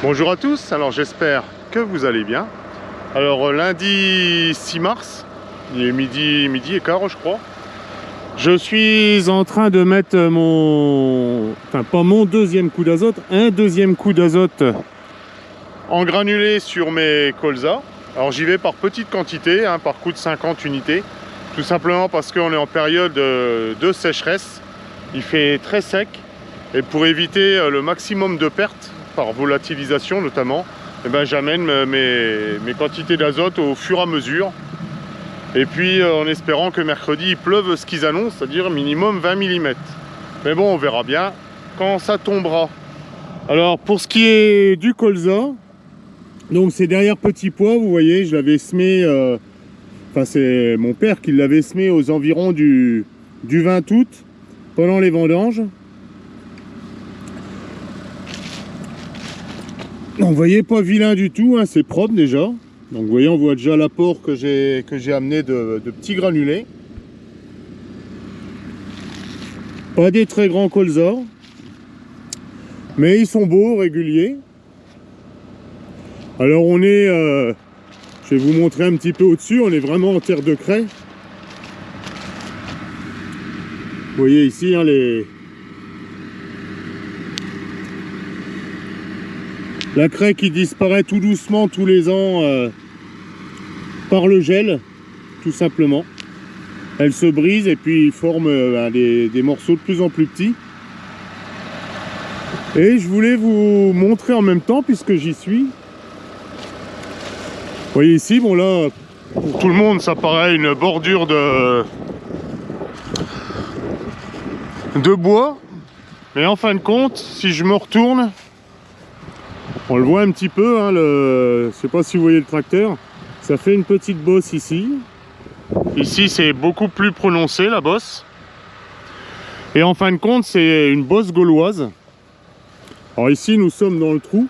Bonjour à tous, alors j'espère que vous allez bien. Alors lundi 6 mars, il est midi et quart je crois. Je suis en train de mettre mon... Enfin pas mon deuxième coup d'azote, un deuxième coup d'azote en granulé sur mes colzas. Alors j'y vais par petite quantité, par coup de 50 unités. Tout simplement parce qu'on est en période de sécheresse. Il fait très sec et pour éviter le maximum de pertes par volatilisation notamment, j'amène mes quantités d'azote au fur et à mesure. Et puis en espérant que mercredi il pleuve ce qu'ils annoncent, c'est-à-dire minimum 20 mm. Mais bon, on verra bien quand ça tombera. Alors pour ce qui est du colza, donc c'est derrière Petit Pois, vous voyez, je l'avais semé, enfin c'est mon père qui l'avait semé aux environs du 20 août, pendant les vendanges. Donc, vous voyez, pas vilain du tout, c'est propre déjà. Donc vous voyez, on voit déjà l'apport que j'ai amené de petits granulés. Pas des très grands colzas, mais ils sont beaux, réguliers. Alors on est, je vais vous montrer un petit peu au-dessus, on est vraiment en terre de craie. Vous voyez ici la craie qui disparaît tout doucement tous les ans par le gel, tout simplement. Elle se brise et puis forme des morceaux de plus en plus petits. Et je voulais vous montrer en même temps, puisque j'y suis. Vous voyez ici, bon là, pour tout le monde, ça paraît une bordure de bois. Mais en fin de compte, si je me retourne, on le voit un petit peu, je sais pas si vous voyez le tracteur, ça fait une petite bosse ici. Ici c'est beaucoup plus prononcé la bosse. Et en fin de compte c'est une bosse gauloise. Alors ici nous sommes dans le trou.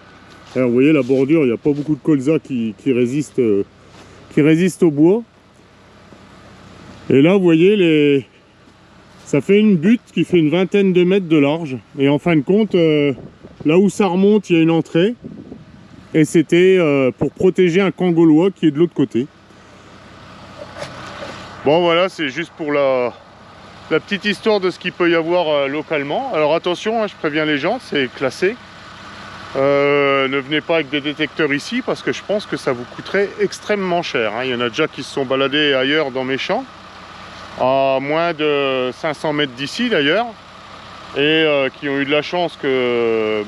Alors, vous voyez la bordure, il n'y a pas beaucoup de colza qui résiste au bois. Et là vous voyez ça fait une butte qui fait une vingtaine de mètres de large. Et en fin de compte, là où ça remonte, il y a une entrée. Et c'était pour protéger un camp gaulois qui est de l'autre côté. Bon voilà, c'est juste pour la petite histoire de ce qu'il peut y avoir localement. Alors attention, je préviens les gens, c'est classé. Ne venez pas avec des détecteurs ici parce que je pense que ça vous coûterait extrêmement cher. Il y en a déjà qui se sont baladés ailleurs dans mes champs, à moins de 500 mètres d'ici d'ailleurs, et qui ont eu de la chance que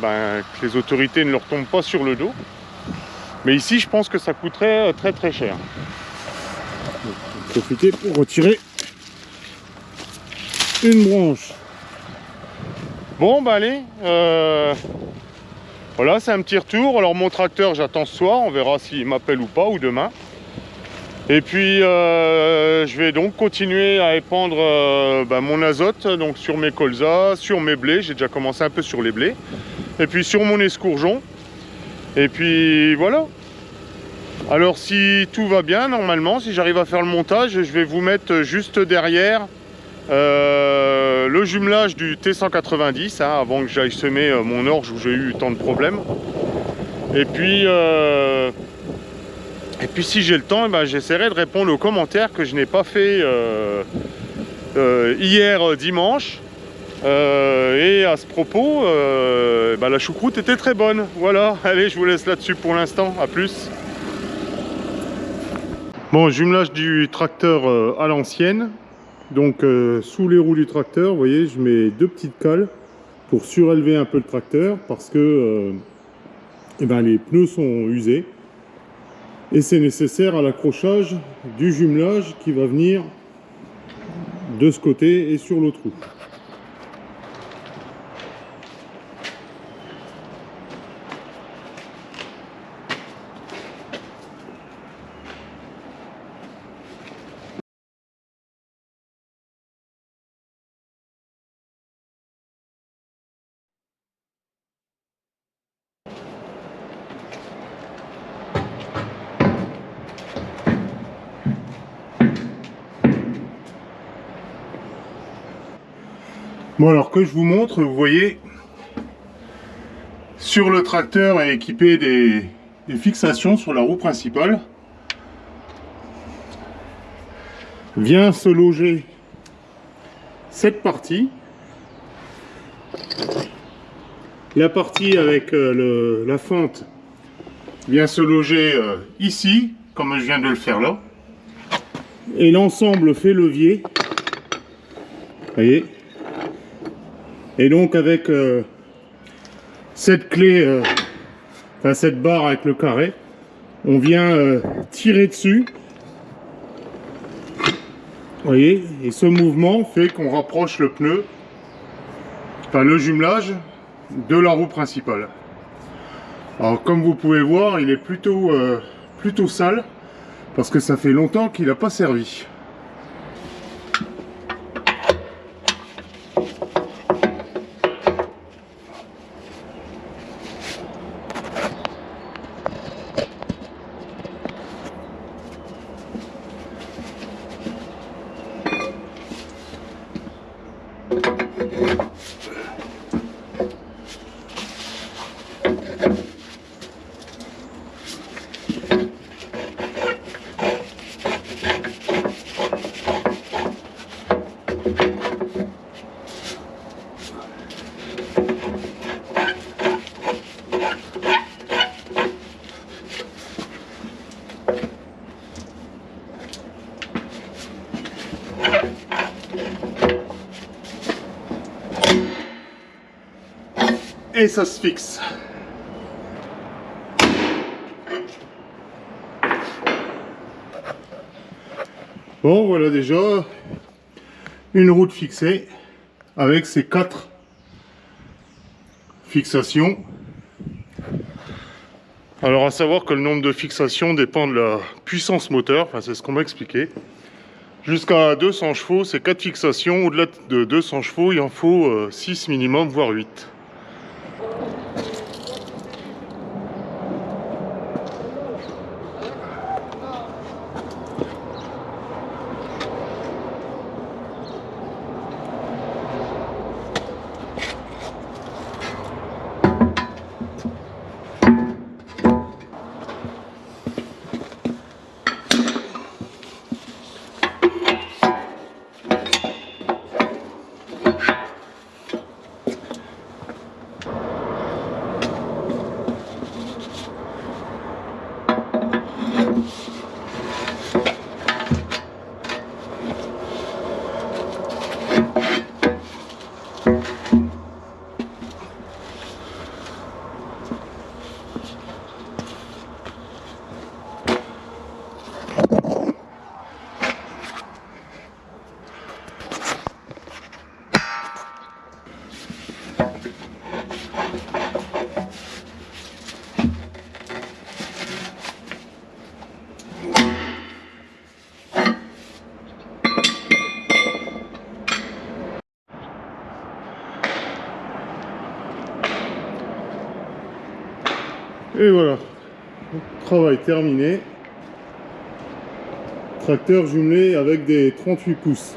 les autorités ne leur tombent pas sur le dos. Mais ici, je pense que ça coûterait très très cher. On va profiter pour retirer une branche. Bon, allez. Voilà, c'est un petit retour. Alors mon tracteur, j'attends ce soir. On verra s'il m'appelle ou pas, ou demain. Et puis, je vais donc continuer à épandre mon azote donc sur mes colzas, sur mes blés. J'ai déjà commencé un peu sur les blés. Et puis sur mon escourgeon. Et puis voilà. Alors si tout va bien, normalement, si j'arrive à faire le montage, je vais vous mettre juste derrière le jumelage du T190, avant que j'aille semer mon orge où j'ai eu tant de problèmes. Et puis si j'ai le temps, j'essaierai de répondre aux commentaires que je n'ai pas fait hier dimanche. Et à ce propos, la choucroute était très bonne. Voilà, allez, je vous laisse là-dessus pour l'instant. À plus. Bon, jumelage du tracteur à l'ancienne. Donc sous les roues du tracteur, vous voyez, je mets deux petites cales pour surélever un peu le tracteur parce que les pneus sont usés. Et c'est nécessaire à l'accrochage du jumelage qui va venir de ce côté et sur l'autre roue. Bon, alors que je vous montre, vous voyez, Sur le tracteur est équipé des fixations sur la roue principale. Vient se loger cette partie. La partie avec la fente vient se loger ici, comme je viens de le faire là. Et l'ensemble fait levier. Voyez. Et donc avec cette clé, enfin cette barre avec le carré, on vient tirer dessus. Voyez. Et ce mouvement fait qu'on rapproche le pneu, enfin le jumelage, de la roue principale. Alors comme vous pouvez voir, il est plutôt sale parce que ça fait longtemps qu'il n'a pas servi. Et ça se fixe. Bon, voilà déjà une route fixée avec ces 4 fixations. Alors à savoir que le nombre de fixations dépend de la puissance moteur, enfin c'est ce qu'on m'a expliqué. Jusqu'à 200 chevaux, c'est 4 fixations. Au-delà de 200 chevaux, il en faut 6 minimum, voire 8. Et voilà, travail terminé. Tracteur jumelé avec des 38 pouces.